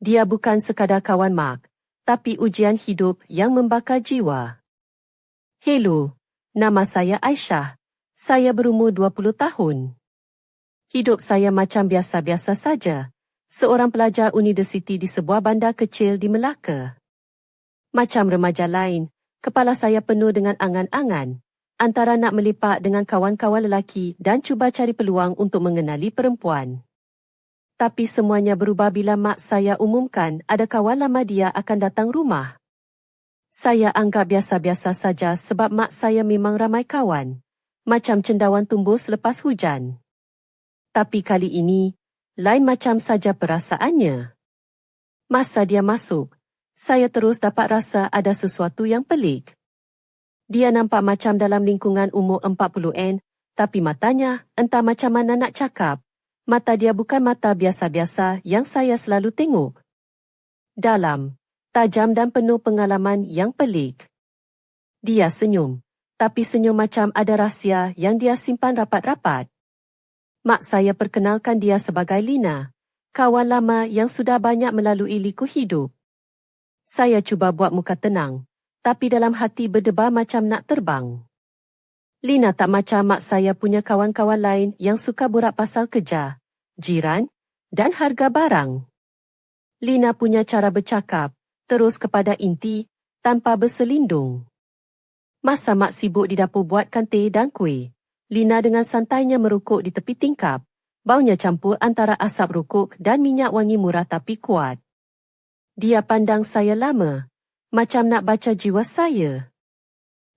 Dia bukan sekadar kawan Mak, tapi ujian hidup yang membakar jiwa. Hello, nama saya Aisyah. Saya berumur 20 tahun. Hidup saya macam biasa-biasa saja. Seorang pelajar universiti di sebuah bandar kecil di Melaka. Macam remaja lain, kepala saya penuh dengan angan-angan, antara nak melipat dengan kawan-kawan lelaki dan cuba cari peluang untuk mengenali perempuan. Tapi semuanya berubah bila mak saya umumkan ada kawan lama dia akan datang rumah. Saya anggap biasa-biasa saja sebab mak saya memang ramai kawan, macam cendawan tumbuh selepas hujan. Tapi kali ini, lain macam saja perasaannya. Masa dia masuk, saya terus dapat rasa ada sesuatu yang pelik. Dia nampak macam dalam lingkungan umur 40-an, tapi matanya entah macam mana nak cakap. Mata dia bukan mata biasa-biasa yang saya selalu tengok. Dalam, tajam dan penuh pengalaman yang pelik. Dia senyum, tapi senyum macam ada rahsia yang dia simpan rapat-rapat. Mak saya perkenalkan dia sebagai Lina, kawan lama yang sudah banyak melalui liku hidup. Saya cuba buat muka tenang, tapi dalam hati berdebar macam nak terbang. Lina tak macam mak saya punya kawan-kawan lain yang suka borak pasal kerja, jiran, dan harga barang. Lina punya cara bercakap, terus kepada inti, tanpa berselindung. Masa mak sibuk di dapur buatkan teh dan kuih, Lina dengan santainya merukuk di tepi tingkap. Baunya campur antara asap rukuk dan minyak wangi murah tapi kuat. Dia pandang saya lama, macam nak baca jiwa saya.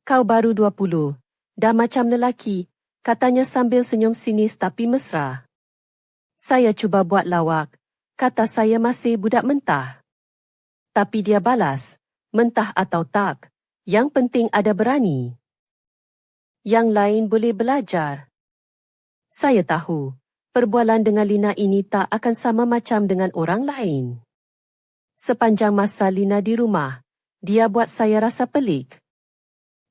Kau baru 20, dah macam lelaki, katanya sambil senyum sinis tapi mesra. Saya cuba buat lawak, kata saya masih budak mentah. Tapi dia balas, mentah atau tak, yang penting ada berani. Yang lain boleh belajar. Saya tahu, perbualan dengan Lina ini tak akan sama macam dengan orang lain. Sepanjang masa Lina di rumah, dia buat saya rasa pelik.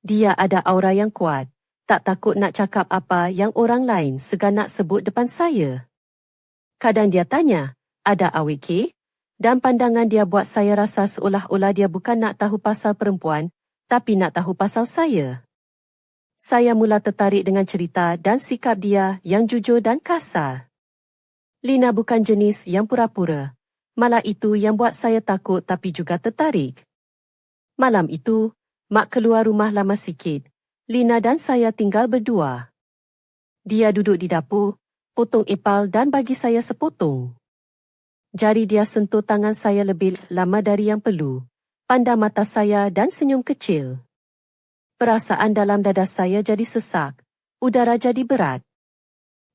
Dia ada aura yang kuat, tak takut nak cakap apa yang orang lain segan nak sebut depan saya. Kadang dia tanya, ada awet ke? Dan pandangan dia buat saya rasa seolah-olah dia bukan nak tahu pasal perempuan, tapi nak tahu pasal saya. Saya mula tertarik dengan cerita dan sikap dia yang jujur dan kasar. Lina bukan jenis yang pura-pura, malah itu yang buat saya takut tapi juga tertarik. Malam itu, mak keluar rumah lama sikit. Lina dan saya tinggal berdua. Dia duduk di dapur, potong epal dan bagi saya sepotong. Jari dia sentuh tangan saya lebih lama dari yang perlu, pandang mata saya dan senyum kecil. Perasaan dalam dada saya jadi sesak, udara jadi berat.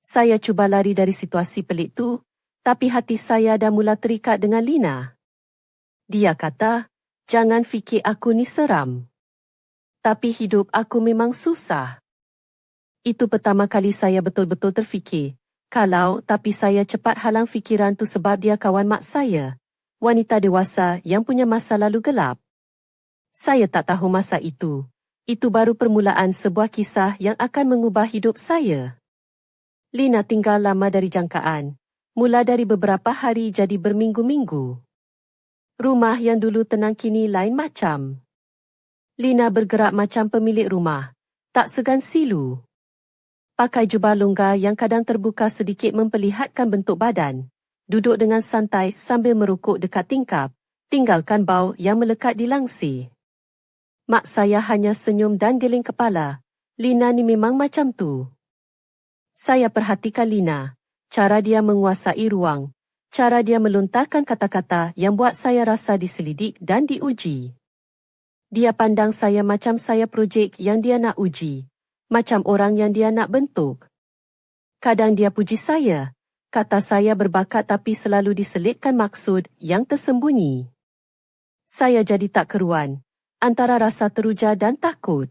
Saya cuba lari dari situasi pelik tu, tapi hati saya dah mula terikat dengan Lina. Dia kata, jangan fikir aku ni seram. Tapi hidup aku memang susah. Itu pertama kali saya betul-betul terfikir. Tapi saya cepat halang fikiran tu sebab dia kawan mak saya, wanita dewasa yang punya masa lalu gelap. Saya tak tahu masa itu. Itu baru permulaan sebuah kisah yang akan mengubah hidup saya. Lina tinggal lama dari jangkaan, mula dari beberapa hari jadi berminggu-minggu. Rumah yang dulu tenang kini lain macam. Lina bergerak macam pemilik rumah, tak segan silu. Pakai jubah longgar yang kadang terbuka sedikit memperlihatkan bentuk badan. Duduk dengan santai sambil merukuk dekat tingkap, tinggalkan bau yang melekat di langsir. Mak saya hanya senyum dan geling kepala. Lina ni memang macam tu. Saya perhatikan Lina, cara dia menguasai ruang, cara dia melontarkan kata-kata yang buat saya rasa diselidik dan diuji. Dia pandang saya macam saya projek yang dia nak uji. Macam orang yang dia nak bentuk. Kadang dia puji saya, kata saya berbakat tapi selalu diselitkan maksud yang tersembunyi. Saya jadi tak keruan, antara rasa teruja dan takut.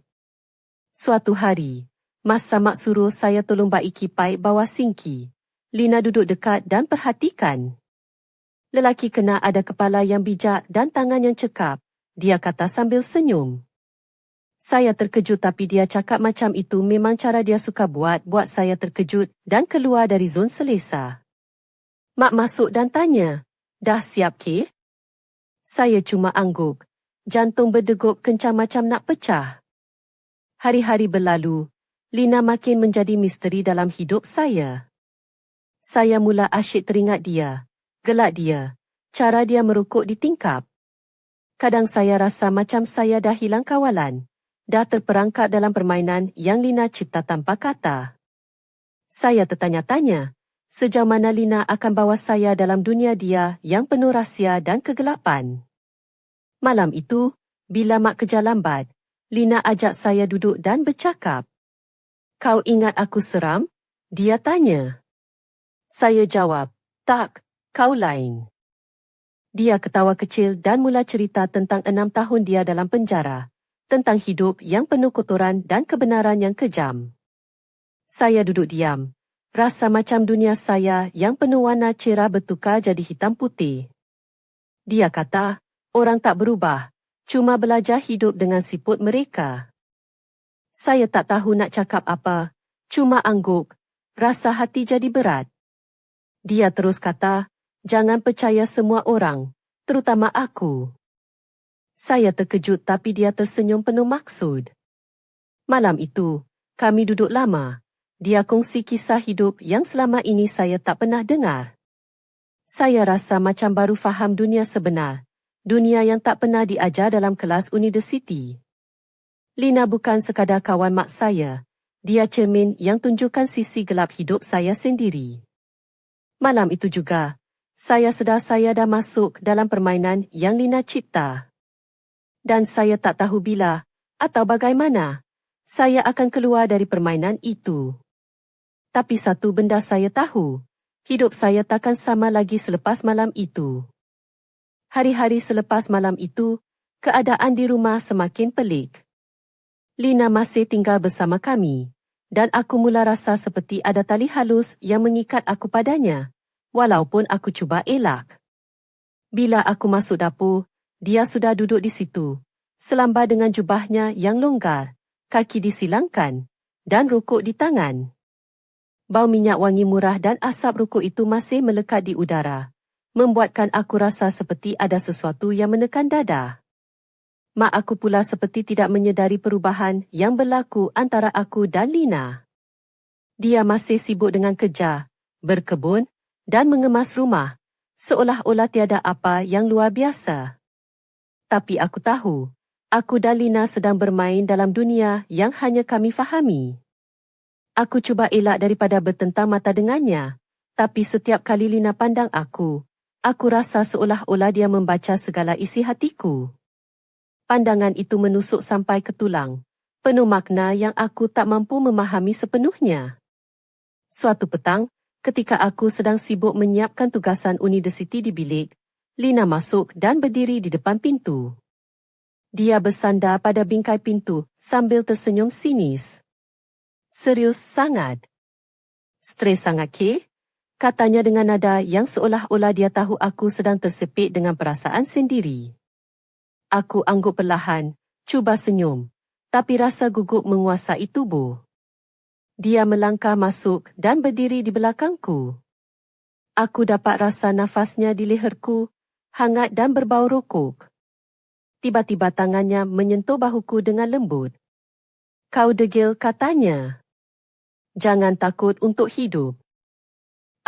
Suatu hari, masa mak suruh saya tolong baiki paip bawah singki, Lina duduk dekat dan perhatikan. Lelaki kena ada kepala yang bijak dan tangan yang cekap, dia kata sambil senyum. Saya terkejut tapi dia cakap macam itu memang cara dia suka buat saya terkejut dan keluar dari zon selesa. Mak masuk dan tanya, dah siap ke? Saya cuma angguk. Jantung berdegup kencang macam nak pecah. Hari-hari berlalu, Lina makin menjadi misteri dalam hidup saya. Saya mula asyik teringat dia, gelak dia, cara dia merukuk di tingkap. Kadang saya rasa macam saya dah hilang kawalan, dah terperangkap dalam permainan yang Lina cipta tanpa kata. Saya tertanya-tanya, sejauh mana Lina akan bawa saya dalam dunia dia yang penuh rahsia dan kegelapan. Malam itu, bila mak kerja lambat, Lina ajak saya duduk dan bercakap. "Kau ingat aku seram?" dia tanya. Saya jawab, "Tak, kau lain." Dia ketawa kecil dan mula cerita tentang 6 tahun dia dalam penjara, tentang hidup yang penuh kotoran dan kebenaran yang kejam. Saya duduk diam, rasa macam dunia saya yang penuh warna cerah bertukar jadi hitam putih. Dia kata, orang tak berubah, cuma belajar hidup dengan siput mereka. Saya tak tahu nak cakap apa, cuma angguk, rasa hati jadi berat. Dia terus kata, jangan percaya semua orang, terutama aku. Saya terkejut tapi dia tersenyum penuh maksud. Malam itu, kami duduk lama. Dia kongsi kisah hidup yang selama ini saya tak pernah dengar. Saya rasa macam baru faham dunia sebenar, dunia yang tak pernah diajar dalam kelas universiti. Lina bukan sekadar kawan mak saya, dia cermin yang tunjukkan sisi gelap hidup saya sendiri. Malam itu juga, saya sedar saya dah masuk dalam permainan yang Lina cipta. Dan saya tak tahu bila atau bagaimana saya akan keluar dari permainan itu. Tapi satu benda saya tahu, hidup saya takkan sama lagi selepas malam itu. Hari-hari selepas malam itu, keadaan di rumah semakin pelik. Lina masih tinggal bersama kami, dan aku mula rasa seperti ada tali halus yang mengikat aku padanya, walaupun aku cuba elak. Bila aku masuk dapur, dia sudah duduk di situ, selambar dengan jubahnya yang longgar, kaki disilangkan, dan rokok di tangan. Bau minyak wangi murah dan asap rokok itu masih melekat di udara, membuatkan aku rasa seperti ada sesuatu yang menekan dada. Mak aku pula seperti tidak menyedari perubahan yang berlaku antara aku dan Lina. Dia masih sibuk dengan kerja, berkebun, dan mengemas rumah, seolah-olah tiada apa yang luar biasa. Tapi aku tahu, aku dan Lina sedang bermain dalam dunia yang hanya kami fahami. Aku cuba elak daripada bertentang mata dengannya, tapi setiap kali Lina pandang aku rasa seolah-olah dia membaca segala isi hatiku. Pandangan itu menusuk sampai ke tulang, penuh makna yang aku tak mampu memahami sepenuhnya. Suatu petang, ketika aku sedang sibuk menyiapkan tugasan universiti di bilik, Lina masuk dan berdiri di depan pintu. Dia bersandar pada bingkai pintu sambil tersenyum sinis. "Serius sangat?" "Stres sangat, ke?" katanya dengan nada yang seolah-olah dia tahu aku sedang tersepit dengan perasaan sendiri. Aku angguk perlahan, cuba senyum, tapi rasa gugup menguasai tubuh. Dia melangkah masuk dan berdiri di belakangku. Aku dapat rasa nafasnya di leherku, hangat dan berbau rokok. Tiba-tiba tangannya menyentuh bahuku dengan lembut. "Kau degil," katanya. "Jangan takut untuk hidup."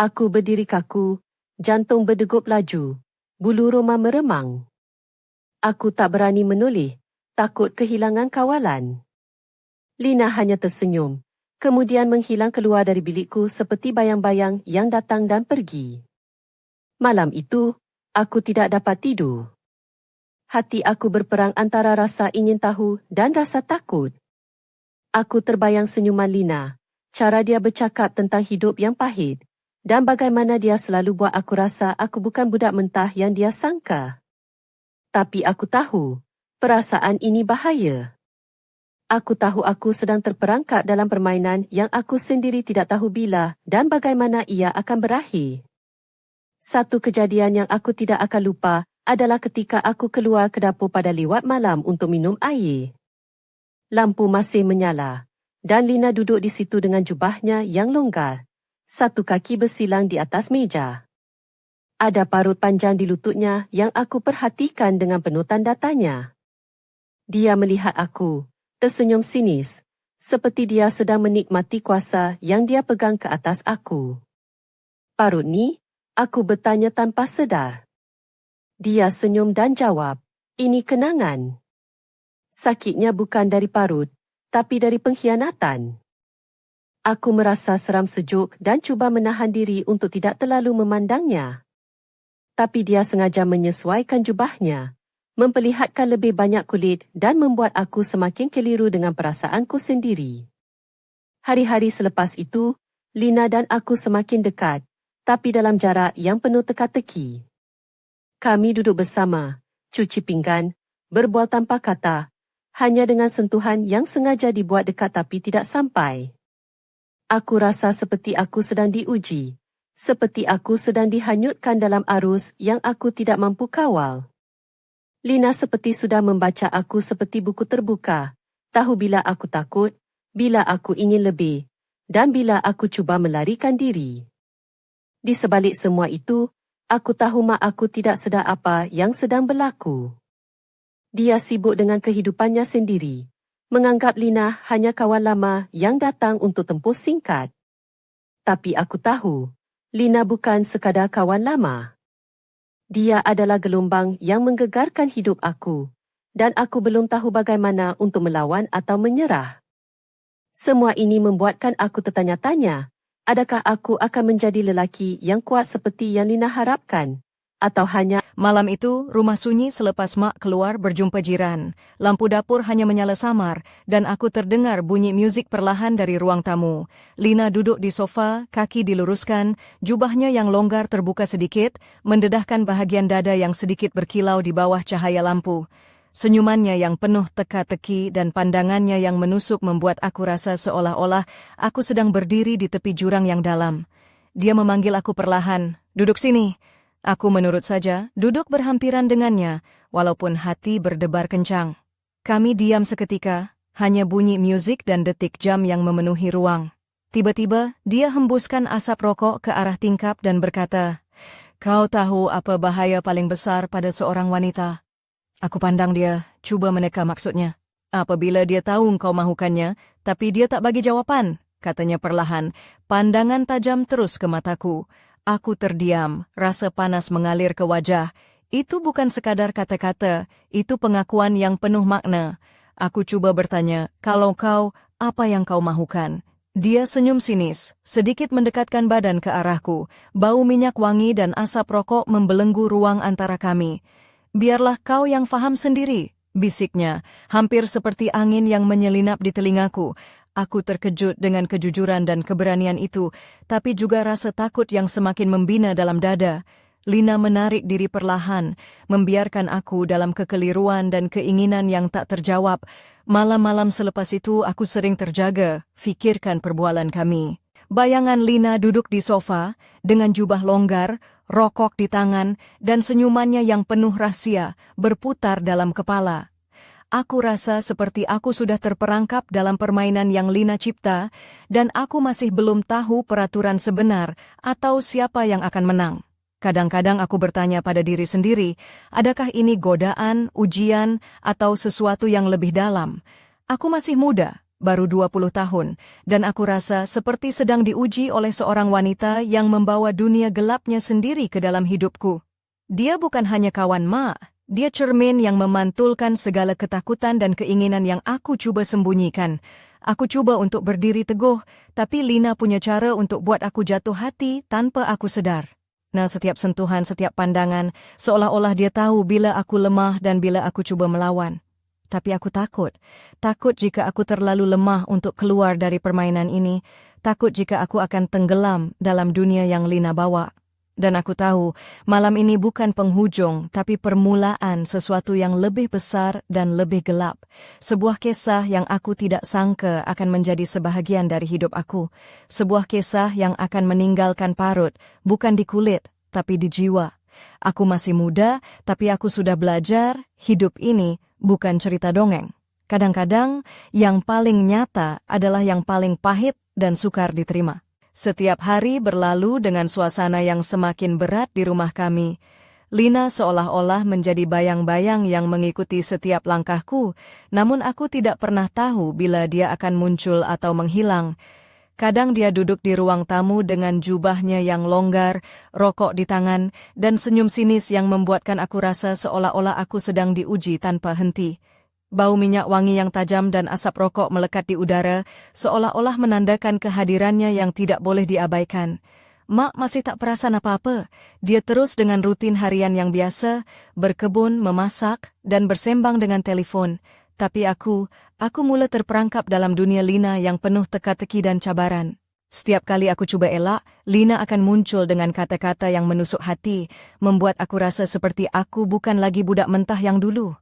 Aku berdiri kaku, jantung berdegup laju, bulu roma meremang. Aku tak berani menoleh, takut kehilangan kawalan. Lina hanya tersenyum, kemudian menghilang keluar dari bilikku seperti bayang-bayang yang datang dan pergi. Malam itu, aku tidak dapat tidur. Hati aku berperang antara rasa ingin tahu dan rasa takut. Aku terbayang senyuman Lina, cara dia bercakap tentang hidup yang pahit, dan bagaimana dia selalu buat aku rasa aku bukan budak mentah yang dia sangka. Tapi aku tahu, perasaan ini bahaya. Aku tahu aku sedang terperangkap dalam permainan yang aku sendiri tidak tahu bila dan bagaimana ia akan berakhir. Satu kejadian yang aku tidak akan lupa adalah ketika aku keluar ke dapur pada lewat malam untuk minum air. Lampu masih menyala, dan Lina duduk di situ dengan jubahnya yang longgar, satu kaki bersilang di atas meja. Ada parut panjang di lututnya yang aku perhatikan dengan penuh tanda tanya. Dia melihat aku, tersenyum sinis, seperti dia sedang menikmati kuasa yang dia pegang ke atas aku. Parut ni? Aku bertanya tanpa sedar. Dia senyum dan jawab, ini kenangan. Sakitnya bukan dari parut, tapi dari pengkhianatan. Aku merasa seram sejuk dan cuba menahan diri untuk tidak terlalu memandangnya. Tapi dia sengaja menyesuaikan jubahnya, memperlihatkan lebih banyak kulit dan membuat aku semakin keliru dengan perasaanku sendiri. Hari-hari selepas itu, Lina dan aku semakin dekat, tapi dalam jarak yang penuh teka-teki. Kami duduk bersama, cuci pinggan, berbual tanpa kata, hanya dengan sentuhan yang sengaja dibuat dekat tapi tidak sampai. Aku rasa seperti aku sedang diuji, seperti aku sedang dihanyutkan dalam arus yang aku tidak mampu kawal. Lina seperti sudah membaca aku seperti buku terbuka, tahu bila aku takut, bila aku ingin lebih, dan bila aku cuba melarikan diri. Di sebalik semua itu, aku tahu mak aku tidak sedar apa yang sedang berlaku. Dia sibuk dengan kehidupannya sendiri, menganggap Lina hanya kawan lama yang datang untuk tempoh singkat. Tapi aku tahu, Lina bukan sekadar kawan lama. Dia adalah gelombang yang menggegarkan hidup aku, dan aku belum tahu bagaimana untuk melawan atau menyerah. Semua ini membuatkan aku tertanya-tanya, adakah aku akan menjadi lelaki yang kuat seperti yang Lina harapkan, atau hanya... Malam itu, rumah sunyi selepas Mak keluar berjumpa jiran. Lampu dapur hanya menyala samar, dan aku terdengar bunyi muzik perlahan dari ruang tamu. Lina duduk di sofa, kaki diluruskan, jubahnya yang longgar terbuka sedikit, mendedahkan bahagian dada yang sedikit berkilau di bawah cahaya lampu. Senyumannya yang penuh teka-teki dan pandangannya yang menusuk membuat aku rasa seolah-olah aku sedang berdiri di tepi jurang yang dalam. Dia memanggil aku perlahan, "Duduk sini." Aku menurut saja, duduk berhampiran dengannya, walaupun hati berdebar kencang. Kami diam seketika, hanya bunyi muzik dan detik jam yang memenuhi ruang. Tiba-tiba, dia hembuskan asap rokok ke arah tingkap dan berkata, "Kau tahu apa bahaya paling besar pada seorang wanita?" Aku pandang dia, cuba meneka maksudnya. "Apabila dia tahu engkau mahukannya, tapi dia tak bagi jawapan," katanya perlahan, pandangan tajam terus ke mataku. Aku terdiam, rasa panas mengalir ke wajah. Itu bukan sekadar kata-kata, itu pengakuan yang penuh makna. Aku cuba bertanya, "Kalau kau, apa yang kau mahukan?" Dia senyum sinis, sedikit mendekatkan badan ke arahku. Bau minyak wangi dan asap rokok membelenggu ruang antara kami. "Biarlah kau yang faham sendiri," bisiknya, hampir seperti angin yang menyelinap di telingaku. Aku terkejut dengan kejujuran dan keberanian itu, tapi juga rasa takut yang semakin membina dalam dada. Lina menarik diri perlahan, membiarkan aku dalam kekeliruan dan keinginan yang tak terjawab. Malam-malam selepas itu aku sering terjaga, fikirkan perbualan kami. Bayangan Lina duduk di sofa, dengan jubah longgar, rokok di tangan, dan senyumannya yang penuh rahasia, berputar dalam kepala. Aku rasa seperti aku sudah terperangkap dalam permainan yang Lina cipta, dan aku masih belum tahu peraturan sebenar atau siapa yang akan menang. Kadang-kadang aku bertanya pada diri sendiri, adakah ini godaan, ujian, atau sesuatu yang lebih dalam? Aku masih muda, baru 20 tahun, dan aku rasa seperti sedang diuji oleh seorang wanita yang membawa dunia gelapnya sendiri ke dalam hidupku. Dia bukan hanya kawan Mak. Dia cermin yang memantulkan segala ketakutan dan keinginan yang aku cuba sembunyikan. Aku cuba untuk berdiri teguh, tapi Lina punya cara untuk buat aku jatuh hati tanpa aku sedar. Nah, setiap sentuhan, setiap pandangan, seolah-olah dia tahu bila aku lemah dan bila aku cuba melawan. Tapi aku takut. Takut jika aku terlalu lemah untuk keluar dari permainan ini. Takut jika aku akan tenggelam dalam dunia yang Lina bawa. Dan aku tahu, malam ini bukan penghujung, tapi permulaan sesuatu yang lebih besar dan lebih gelap. Sebuah kisah yang aku tidak sangka akan menjadi sebahagian dari hidup aku. Sebuah kisah yang akan meninggalkan parut, bukan di kulit, tapi di jiwa. Aku masih muda, tapi aku sudah belajar, hidup ini bukan cerita dongeng. Kadang-kadang, yang paling nyata adalah yang paling pahit dan sukar diterima. Setiap hari berlalu dengan suasana yang semakin berat di rumah kami. Lina seolah-olah menjadi bayang-bayang yang mengikuti setiap langkahku, namun aku tidak pernah tahu bila dia akan muncul atau menghilang. Kadang dia duduk di ruang tamu dengan jubahnya yang longgar, rokok di tangan, dan senyum sinis yang membuatkan aku rasa seolah-olah aku sedang diuji tanpa henti. Bau minyak wangi yang tajam dan asap rokok melekat di udara, seolah-olah menandakan kehadirannya yang tidak boleh diabaikan. Mak masih tak perasan apa-apa. Dia terus dengan rutin harian yang biasa, berkebun, memasak, dan bersembang dengan telefon. Tapi aku mula terperangkap dalam dunia Lina yang penuh teka-teki dan cabaran. Setiap kali aku cuba elak, Lina akan muncul dengan kata-kata yang menusuk hati, membuat aku rasa seperti aku bukan lagi budak mentah yang dulu.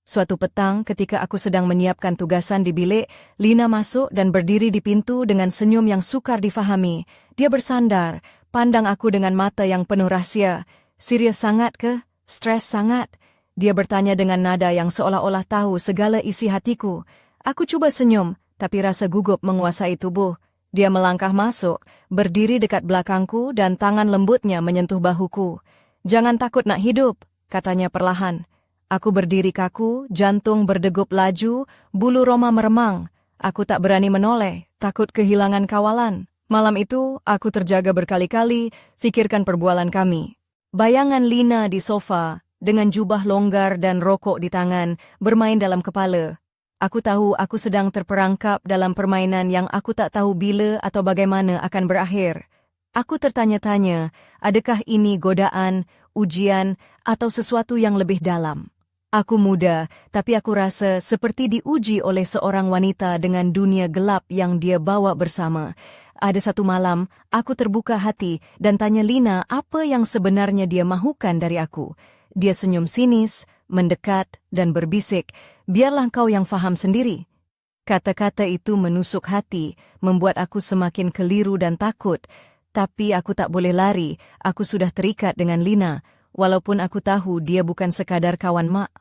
Suatu petang ketika aku sedang menyiapkan tugasan di bilik, Lina masuk dan berdiri di pintu dengan senyum yang sukar difahami. Dia bersandar, pandang aku dengan mata yang penuh rahsia. Serius sangat ke? Stres sangat? Dia bertanya dengan nada yang seolah-olah tahu segala isi hatiku. Aku cuba senyum, tapi rasa gugup menguasai tubuh. Dia melangkah masuk, berdiri dekat belakangku dan tangan lembutnya menyentuh bahuku. "Jangan takut nak hidup," katanya perlahan. Aku berdiri kaku, jantung berdegup laju, bulu roma meremang. Aku tak berani menoleh, takut kehilangan kawalan. Malam itu, aku terjaga berkali-kali, fikirkan perbualan kami. Bayangan Lina di sofa, dengan jubah longgar dan rokok di tangan, bermain dalam kepala. Aku tahu aku sedang terperangkap dalam permainan yang aku tak tahu bila atau bagaimana akan berakhir. Aku tertanya-tanya, adakah ini godaan, ujian, atau sesuatu yang lebih dalam? Aku muda, tapi aku rasa seperti diuji oleh seorang wanita dengan dunia gelap yang dia bawa bersama. Ada satu malam, aku terbuka hati dan tanya Lina apa yang sebenarnya dia mahukan dari aku. Dia senyum sinis, mendekat, dan berbisik, "Biarlah kau yang faham sendiri." Kata-kata itu menusuk hati, membuat aku semakin keliru dan takut. Tapi aku tak boleh lari, aku sudah terikat dengan Lina. Walaupun aku tahu dia bukan sekadar kawan mak.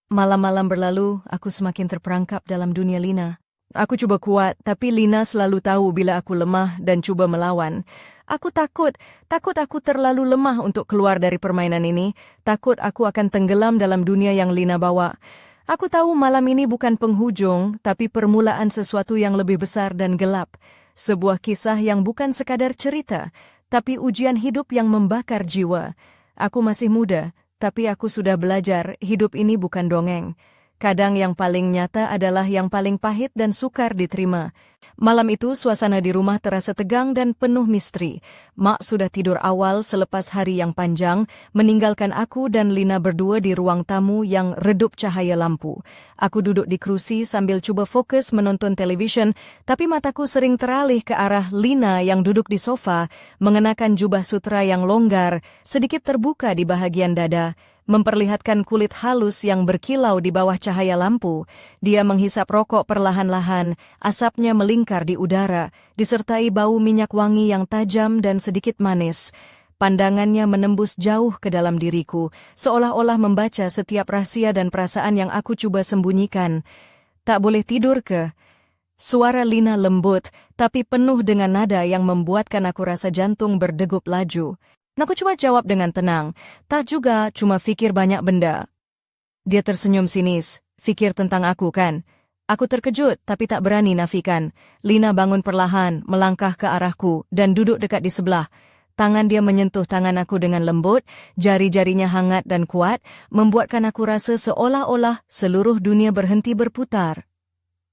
Malam-malam berlalu, aku semakin terperangkap dalam dunia Lina. Aku cuba kuat, tapi Lina selalu tahu bila aku lemah dan cuba melawan. Aku takut aku terlalu lemah untuk keluar dari permainan ini. Takut aku akan tenggelam dalam dunia yang Lina bawa. Aku tahu malam ini bukan penghujung, tapi permulaan sesuatu yang lebih besar dan gelap. Sebuah kisah yang bukan sekadar cerita, tapi ujian hidup yang membakar jiwa. Aku masih muda, tapi aku sudah belajar hidup ini bukan dongeng. Kadang yang paling nyata adalah yang paling pahit dan sukar diterima. Malam itu suasana di rumah terasa tegang dan penuh misteri. Mak sudah tidur awal selepas hari yang panjang, meninggalkan aku dan Lina berdua di ruang tamu yang redup cahaya lampu. Aku duduk di kerusi sambil cuba fokus menonton televisyen, tapi mataku sering teralih ke arah Lina yang duduk di sofa, mengenakan jubah sutra yang longgar, sedikit terbuka di bahagian dada, memperlihatkan kulit halus yang berkilau di bawah cahaya lampu. Dia menghisap rokok perlahan-lahan, asapnya melingkar di udara, disertai bau minyak wangi yang tajam dan sedikit manis. Pandangannya menembus jauh ke dalam diriku, seolah-olah membaca setiap rahasia dan perasaan yang aku coba sembunyikan. "Tak boleh tidur ke?" Suara Lina lembut, tapi penuh dengan nada yang membuatkan aku rasa jantung berdegup laju. Aku cuma jawab dengan tenang, "Tak juga, cuma fikir banyak benda." Dia tersenyum sinis, "Fikir tentang aku kan?" Aku terkejut, tapi tak berani nafikan. Lina bangun perlahan, melangkah ke arahku, dan duduk dekat di sebelah. Tangan dia menyentuh tangan aku dengan lembut, jari-jarinya hangat dan kuat, membuatkan aku rasa seolah-olah seluruh dunia berhenti berputar.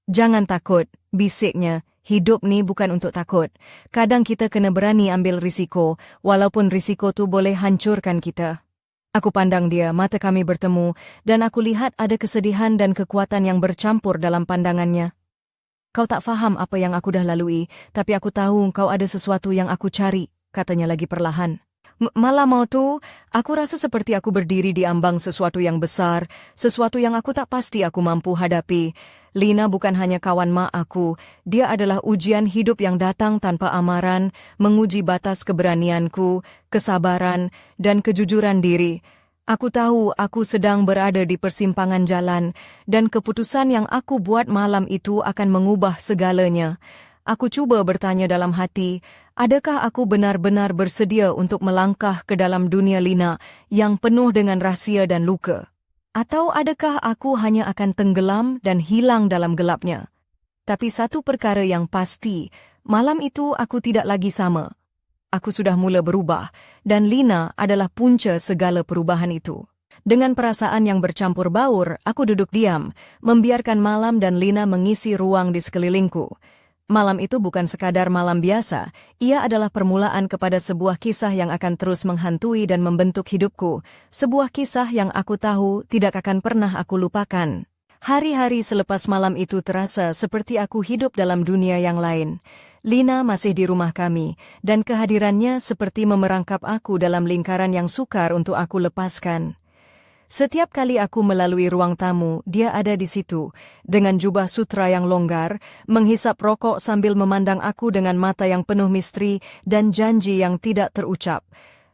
"Jangan takut," bisiknya. "Hidup ni bukan untuk takut. Kadang kita kena berani ambil risiko, walaupun risiko tu boleh hancurkan kita." Aku pandang dia, mata kami bertemu, dan aku lihat ada kesedihan dan kekuatan yang bercampur dalam pandangannya. "Kau tak faham apa yang aku dah lalui, tapi aku tahu kau ada sesuatu yang aku cari," katanya lagi perlahan. Malam mau tu, aku rasa seperti aku berdiri di ambang sesuatu yang besar, sesuatu yang aku tak pasti aku mampu hadapi. Lina bukan hanya kawan mak aku, dia adalah ujian hidup yang datang tanpa amaran, menguji batas keberanianku, kesabaran, dan kejujuran diri. Aku tahu aku sedang berada di persimpangan jalan, dan keputusan yang aku buat malam itu akan mengubah segalanya. Aku cuba bertanya dalam hati, adakah aku benar-benar bersedia untuk melangkah ke dalam dunia Lina yang penuh dengan rahsia dan luka? Atau adakah aku hanya akan tenggelam dan hilang dalam gelapnya? Tapi satu perkara yang pasti, malam itu aku tidak lagi sama. Aku sudah mula berubah, dan Lina adalah punca segala perubahan itu. Dengan perasaan yang bercampur baur, aku duduk diam, membiarkan malam dan Lina mengisi ruang di sekelilingku. Malam itu bukan sekadar malam biasa, ia adalah permulaan kepada sebuah kisah yang akan terus menghantui dan membentuk hidupku, sebuah kisah yang aku tahu tidak akan pernah aku lupakan. Hari-hari selepas malam itu terasa seperti aku hidup dalam dunia yang lain. Lina masih di rumah kami, dan kehadirannya seperti memerangkap aku dalam lingkaran yang sukar untuk aku lepaskan. Setiap kali aku melalui ruang tamu, dia ada di situ, dengan jubah sutra yang longgar, menghisap rokok sambil memandang aku dengan mata yang penuh misteri dan janji yang tidak terucap.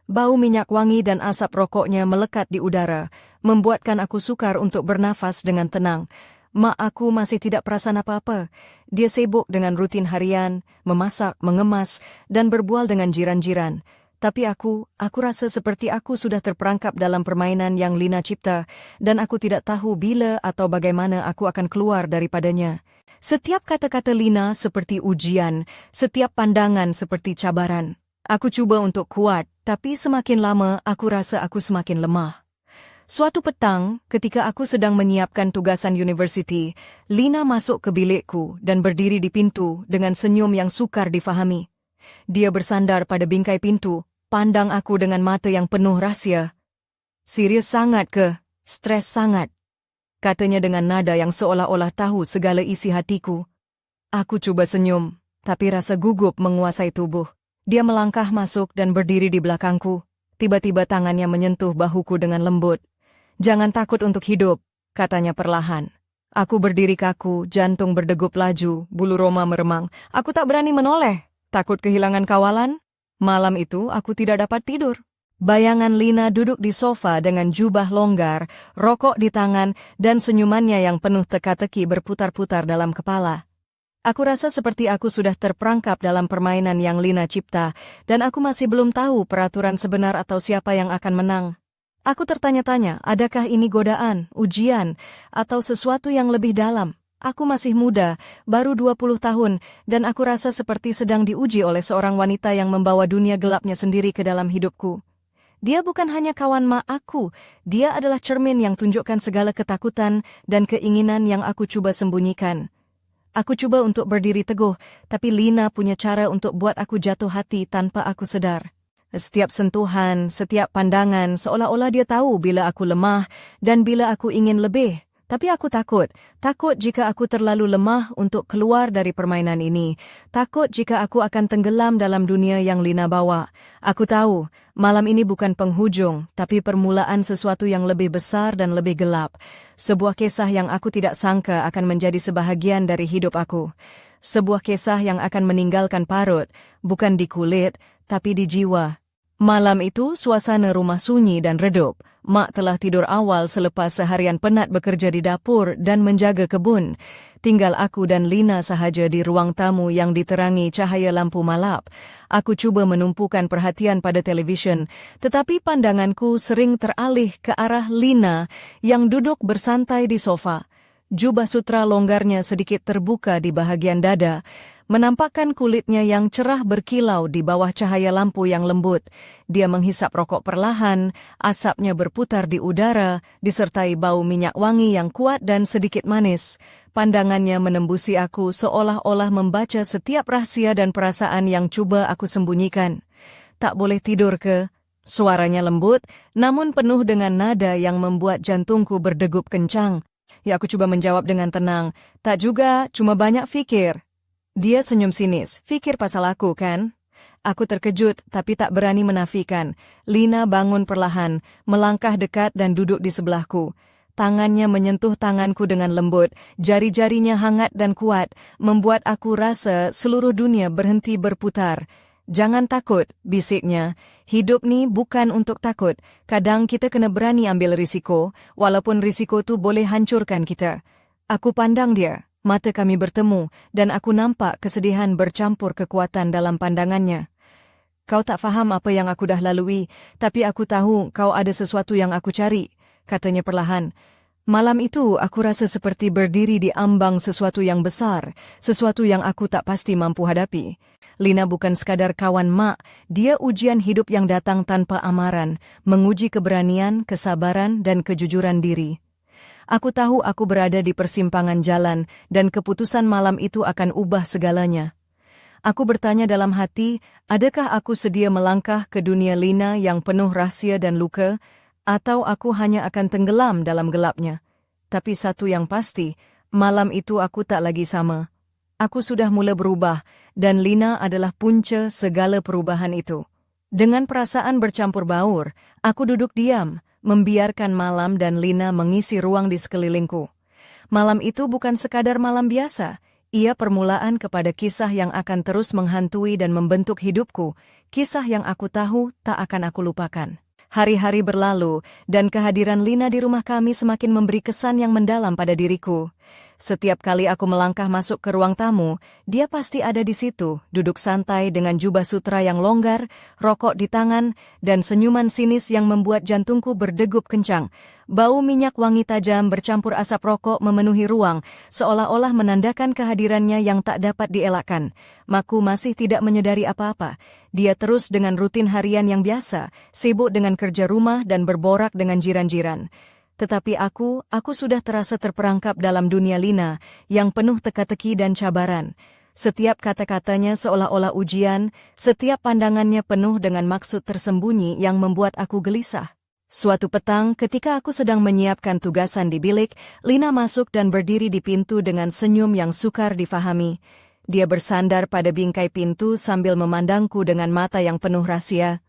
Bau minyak wangi dan asap rokoknya melekat di udara, membuatkan aku sukar untuk bernafas dengan tenang. Mak aku masih tidak perasan apa-apa. Dia sibuk dengan rutin harian, memasak, mengemas, dan berbual dengan jiran-jiran. Tapi aku rasa seperti aku sudah terperangkap dalam permainan yang Lina cipta, dan aku tidak tahu bila atau bagaimana aku akan keluar daripadanya. Setiap kata-kata Lina seperti ujian, setiap pandangan seperti cabaran. Aku cuba untuk kuat, tapi semakin lama aku rasa aku semakin lemah. Suatu petang, ketika aku sedang menyiapkan tugasan universiti, Lina masuk ke bilikku dan berdiri di pintu dengan senyum yang sukar difahami. Dia bersandar pada bingkai pintu, pandang aku dengan mata yang penuh rahsia. "Serius sangat ke? Stres sangat?" katanya dengan nada yang seolah-olah tahu segala isi hatiku. Aku coba senyum, tapi rasa gugup menguasai tubuh. Dia melangkah masuk dan berdiri di belakangku. Tiba-tiba tangannya menyentuh bahuku dengan lembut. "Jangan takut untuk hidup," katanya perlahan. Aku berdiri kaku, jantung berdegup laju, bulu roma meremang. Aku tak berani menoleh. Takut kehilangan kawalan? Malam itu aku tidak dapat tidur. Bayangan Lina duduk di sofa dengan jubah longgar, rokok di tangan, dan senyumannya yang penuh teka-teki berputar-putar dalam kepala. Aku rasa seperti aku sudah terperangkap dalam permainan yang Lina cipta, dan aku masih belum tahu peraturan sebenar atau siapa yang akan menang. Aku tertanya-tanya, adakah ini godaan, ujian, atau sesuatu yang lebih dalam? Aku masih muda, baru 20 tahun, dan aku rasa seperti sedang diuji oleh seorang wanita yang membawa dunia gelapnya sendiri ke dalam hidupku. Dia bukan hanya kawan mak aku, dia adalah cermin yang tunjukkan segala ketakutan dan keinginan yang aku coba sembunyikan. Aku coba untuk berdiri teguh, tapi Lina punya cara untuk buat aku jatuh hati tanpa aku sedar. Setiap sentuhan, setiap pandangan, seolah-olah dia tahu bila aku lemah dan bila aku ingin lebih. Tapi aku takut jika aku terlalu lemah untuk keluar dari permainan ini. Takut jika aku akan tenggelam dalam dunia yang Lina bawa. Aku tahu, malam ini bukan penghujung, tapi permulaan sesuatu yang lebih besar dan lebih gelap. Sebuah kisah yang aku tidak sangka akan menjadi sebahagian dari hidup aku. Sebuah kisah yang akan meninggalkan parut, bukan di kulit, tapi di jiwa. Malam itu suasana rumah sunyi dan redup. Mak telah tidur awal selepas seharian penat bekerja di dapur dan menjaga kebun. Tinggal aku dan Lina sahaja di ruang tamu yang diterangi cahaya lampu malap. Aku cuba menumpukan perhatian pada televisyen, tetapi pandanganku sering teralih ke arah Lina yang duduk bersantai di sofa. Jubah sutra longgarnya sedikit terbuka di bahagian dada, menampakkan kulitnya yang cerah berkilau di bawah cahaya lampu yang lembut. Dia menghisap rokok perlahan, asapnya berputar di udara, disertai bau minyak wangi yang kuat dan sedikit manis. Pandangannya menembusi aku seolah-olah membaca setiap rahasia dan perasaan yang coba aku sembunyikan. "Tak boleh tidur ke?" Suaranya lembut, namun penuh dengan nada yang membuat jantungku berdegup kencang. Ya, aku coba menjawab dengan tenang. "Tak juga, cuma banyak fikir." Dia senyum sinis. "Fikir pasal aku, kan?" Aku terkejut, tapi tak berani menafikan. Lina bangun perlahan, melangkah dekat dan duduk di sebelahku. Tangannya menyentuh tanganku dengan lembut, jari-jarinya hangat dan kuat, membuat aku rasa seluruh dunia berhenti berputar. "Jangan takut," bisiknya. "Hidup ni bukan untuk takut. Kadang kita kena berani ambil risiko, walaupun risiko tu boleh hancurkan kita." Aku pandang dia. Mata kami bertemu, dan aku nampak kesedihan bercampur kekuatan dalam pandangannya. Kau tak faham apa yang aku dah lalui, tapi aku tahu kau ada sesuatu yang aku cari, katanya perlahan. Malam itu aku rasa seperti berdiri di ambang sesuatu yang besar, sesuatu yang aku tak pasti mampu hadapi. Lina bukan sekadar kawan mak, dia ujian hidup yang datang tanpa amaran, menguji keberanian, kesabaran, dan kejujuran diri. Aku tahu aku berada di persimpangan jalan, dan keputusan malam itu akan ubah segalanya. Aku bertanya dalam hati, adakah aku sedia melangkah ke dunia Lina yang penuh rahsia dan luka, atau aku hanya akan tenggelam dalam gelapnya? Tapi satu yang pasti, malam itu aku tak lagi sama. Aku sudah mula berubah, dan Lina adalah punca segala perubahan itu. Dengan perasaan bercampur baur, aku duduk diam, membiarkan malam dan Lina mengisi ruang di sekelilingku. Malam itu bukan sekadar malam biasa, ia permulaan kepada kisah yang akan terus menghantui dan membentuk hidupku, kisah yang aku tahu tak akan aku lupakan. Hari-hari berlalu, dan kehadiran Lina di rumah kami semakin memberi kesan yang mendalam pada diriku. Setiap kali aku melangkah masuk ke ruang tamu, dia pasti ada di situ, duduk santai dengan jubah sutra yang longgar, rokok di tangan, dan senyuman sinis yang membuat jantungku berdegup kencang. Bau minyak wangi tajam bercampur asap rokok memenuhi ruang, seolah-olah menandakan kehadirannya yang tak dapat dielakkan. Maku masih tidak menyadari apa-apa. Dia terus dengan rutin harian yang biasa, sibuk dengan kerja rumah dan berborak dengan jiran-jiran. Tetapi aku sudah terasa terperangkap dalam dunia Lina yang penuh teka-teki dan cabaran. Setiap kata-katanya seolah-olah ujian, setiap pandangannya penuh dengan maksud tersembunyi yang membuat aku gelisah. Suatu petang, ketika aku sedang menyiapkan tugasan di bilik, Lina masuk dan berdiri di pintu dengan senyum yang sukar difahami. Dia bersandar pada bingkai pintu sambil memandangku dengan mata yang penuh rahasia.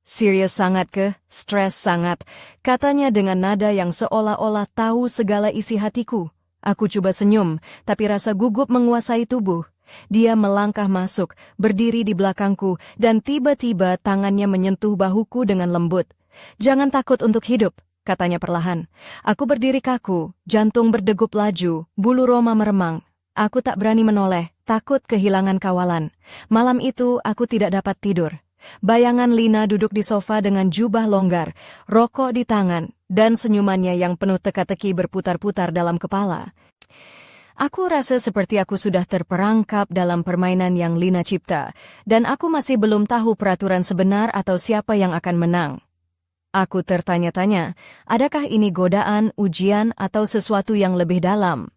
"Serius sangat ke? Stres sangat," katanya dengan nada yang seolah-olah tahu segala isi hatiku. Aku coba senyum, tapi rasa gugup menguasai tubuh. Dia melangkah masuk, berdiri di belakangku, dan tiba-tiba tangannya menyentuh bahuku dengan lembut. "Jangan takut untuk hidup," katanya perlahan. Aku berdiri kaku, jantung berdegup laju, bulu roma meremang. Aku tak berani menoleh, takut kehilangan kawalan. Malam itu aku tidak dapat tidur. Bayangan Lina duduk di sofa dengan jubah longgar, rokok di tangan, dan senyumannya yang penuh teka-teki berputar-putar dalam kepala. Aku rasa seperti aku sudah terperangkap dalam permainan yang Lina cipta, dan aku masih belum tahu peraturan sebenar atau siapa yang akan menang. Aku tertanya-tanya, adakah ini godaan, ujian, atau sesuatu yang lebih dalam?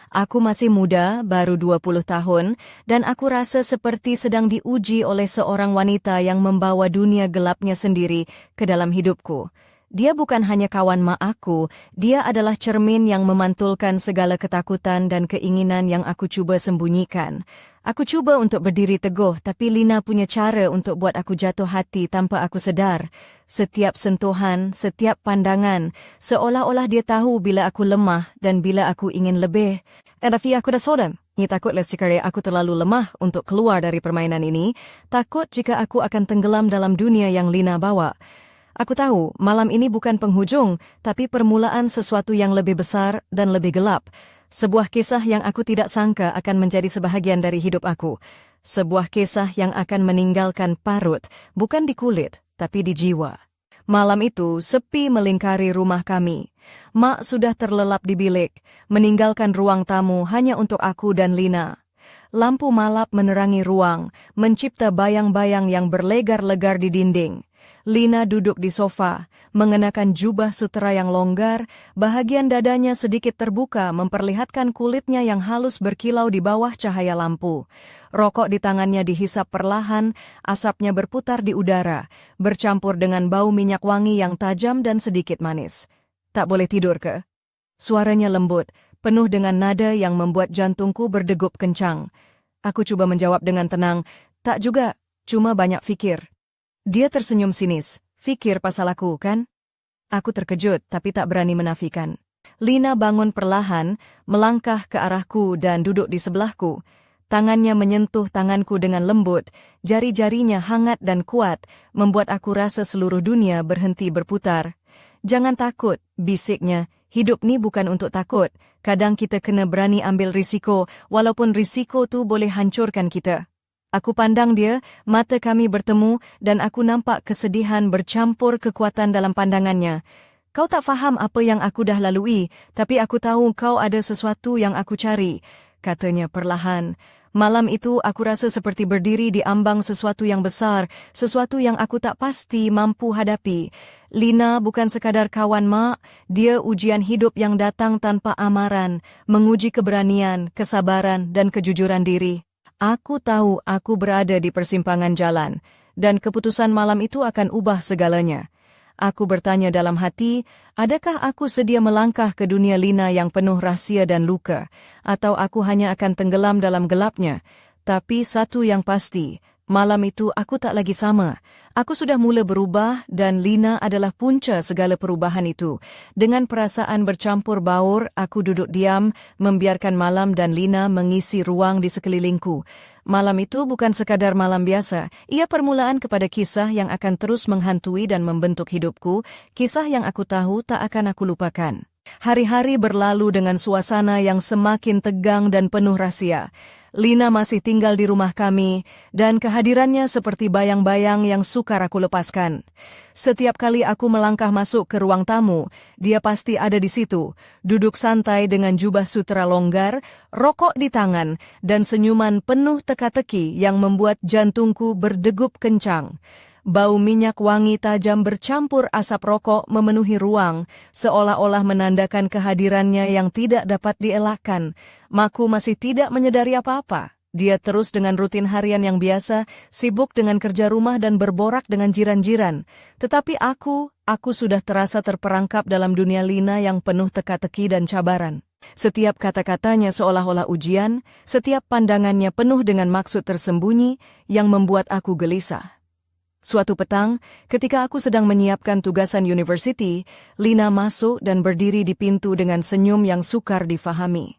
Aku masih muda, baru 20 tahun, dan aku rasa seperti sedang diuji oleh seorang wanita yang membawa dunia gelapnya sendiri ke dalam hidupku. Dia bukan hanya kawan mak aku, dia adalah cermin yang memantulkan segala ketakutan dan keinginan yang aku cuba sembunyikan. Aku cuba untuk berdiri teguh, tapi Lina punya cara untuk buat aku jatuh hati tanpa aku sedar. Setiap sentuhan, setiap pandangan, seolah-olah dia tahu bila aku lemah dan bila aku ingin lebih. Tapi aku dah sodam. Ni takutlah jika aku terlalu lemah untuk keluar dari permainan ini, takut jika aku akan tenggelam dalam dunia yang Lina bawa. Aku tahu malam ini bukan penghujung, tapi permulaan sesuatu yang lebih besar dan lebih gelap. Sebuah kisah yang aku tidak sangka akan menjadi sebahagian dari hidup aku. Sebuah kisah yang akan meninggalkan parut, bukan di kulit, tapi di jiwa. Malam itu sepi melingkari rumah kami. Mak sudah terlelap di bilik, meninggalkan ruang tamu hanya untuk aku dan Lina. Lampu malap menerangi ruang, mencipta bayang-bayang yang berlegar-legar di dinding. Lina duduk di sofa, mengenakan jubah sutera yang longgar, bahagian dadanya sedikit terbuka memperlihatkan kulitnya yang halus berkilau di bawah cahaya lampu. Rokok di tangannya dihisap perlahan, asapnya berputar di udara, bercampur dengan bau minyak wangi yang tajam dan sedikit manis. "Tak boleh tidur ke?" Suaranya lembut, penuh dengan nada yang membuat jantungku berdegup kencang. Aku coba menjawab dengan tenang, "Tak juga, cuma banyak fikir." Dia tersenyum sinis. "Fikir pasal aku, kan?" Aku terkejut, tapi tak berani menafikan. Lina bangun perlahan, melangkah ke arahku dan duduk di sebelahku. Tangannya menyentuh tanganku dengan lembut, jari-jarinya hangat dan kuat, membuat aku rasa seluruh dunia berhenti berputar. "Jangan takut," bisiknya, Hidup ni bukan untuk takut. Kadang kita kena berani ambil risiko, walaupun risiko tu boleh hancurkan kita. Aku pandang dia, mata kami bertemu dan aku nampak kesedihan bercampur kekuatan dalam pandangannya. Kau tak faham apa yang aku dah lalui, tapi aku tahu kau ada sesuatu yang aku cari, katanya perlahan. Malam itu aku rasa seperti berdiri di ambang sesuatu yang besar, sesuatu yang aku tak pasti mampu hadapi. Lina bukan sekadar kawan mak, dia ujian hidup yang datang tanpa amaran, menguji keberanian, kesabaran dan kejujuran diri. Aku tahu aku berada di persimpangan jalan, dan keputusan malam itu akan ubah segalanya. Aku bertanya dalam hati, adakah aku sedia melangkah ke dunia Lina yang penuh rahsia dan luka, atau aku hanya akan tenggelam dalam gelapnya? Tapi satu yang pasti, malam itu aku tak lagi sama. Aku sudah mula berubah dan Lina adalah punca segala perubahan itu. Dengan perasaan bercampur baur, aku duduk diam, membiarkan malam dan Lina mengisi ruang di sekelilingku. Malam itu bukan sekadar malam biasa, ia permulaan kepada kisah yang akan terus menghantui dan membentuk hidupku, kisah yang aku tahu tak akan aku lupakan. Hari-hari berlalu dengan suasana yang semakin tegang dan penuh rahsia. Lina masih tinggal di rumah kami, dan kehadirannya seperti bayang-bayang yang sukar aku lepaskan. Setiap kali aku melangkah masuk ke ruang tamu, dia pasti ada di situ, duduk santai dengan jubah sutera longgar, rokok di tangan, dan senyuman penuh teka-teki yang membuat jantungku berdegup kencang. Bau minyak wangi tajam bercampur asap rokok memenuhi ruang, seolah-olah menandakan kehadirannya yang tidak dapat dielakkan. Maku masih tidak menyadari apa-apa. Dia terus dengan rutin harian yang biasa, sibuk dengan kerja rumah dan berborak dengan jiran-jiran. Tetapi aku sudah terasa terperangkap dalam dunia Lina yang penuh teka-teki dan cabaran. Setiap kata-katanya seolah-olah ujian, setiap pandangannya penuh dengan maksud tersembunyi yang membuat aku gelisah. Suatu petang, ketika aku sedang menyiapkan tugasan university, Lina masuk dan berdiri di pintu dengan senyum yang sukar difahami.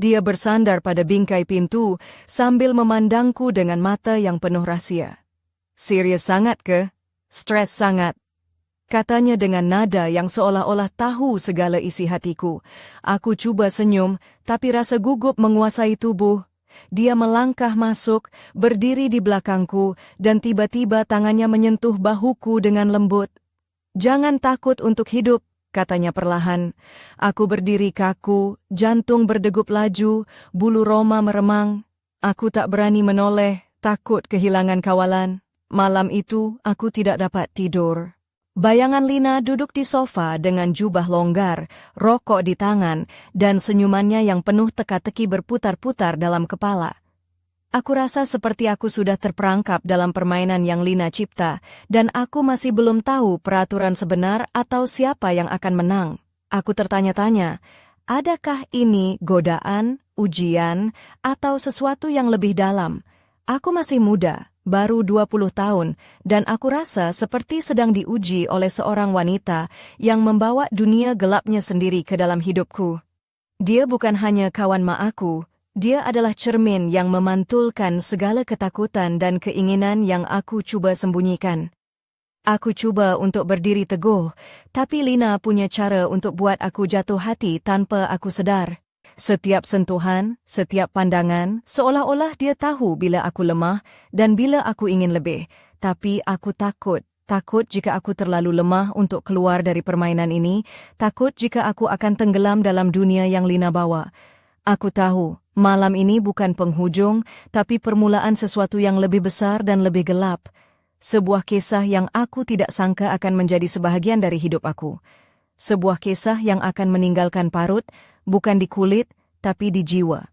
Dia bersandar pada bingkai pintu sambil memandangku dengan mata yang penuh rahsia. "Serius sangat ke? Stres sangat?" katanya dengan nada yang seolah-olah tahu segala isi hatiku. Aku cuba senyum, tapi rasa gugup menguasai tubuh. Dia melangkah masuk, berdiri di belakangku, dan tiba-tiba tangannya menyentuh bahuku dengan lembut. "Jangan takut untuk hidup," katanya perlahan. Aku berdiri kaku, jantung berdegup laju, bulu roma meremang. Aku tak berani menoleh, takut kehilangan kawalan. Malam itu, aku tidak dapat tidur. Bayangan Lina duduk di sofa dengan jubah longgar, rokok di tangan, dan senyumannya yang penuh teka-teki berputar-putar dalam kepala. Aku rasa seperti aku sudah terperangkap dalam permainan yang Lina cipta, dan aku masih belum tahu peraturan sebenar atau siapa yang akan menang. Aku tertanya-tanya, adakah ini godaan, ujian, atau sesuatu yang lebih dalam? Aku masih muda, baru 20 tahun, dan aku rasa seperti sedang diuji oleh seorang wanita yang membawa dunia gelapnya sendiri ke dalam hidupku. Dia bukan hanya kawan mak aku, dia adalah cermin yang memantulkan segala ketakutan dan keinginan yang aku cuba sembunyikan. Aku cuba untuk berdiri teguh, tapi Lina punya cara untuk buat aku jatuh hati tanpa aku sedar. Setiap sentuhan, setiap pandangan, seolah-olah dia tahu bila aku lemah dan bila aku ingin lebih. Tapi aku takut jika aku terlalu lemah untuk keluar dari permainan ini, takut jika aku akan tenggelam dalam dunia yang Lina bawa. Aku tahu, malam ini bukan penghujung, tapi permulaan sesuatu yang lebih besar dan lebih gelap. Sebuah kisah yang aku tidak sangka akan menjadi sebahagian dari hidup aku. Sebuah kisah yang akan meninggalkan parut, bukan di kulit, tapi di jiwa.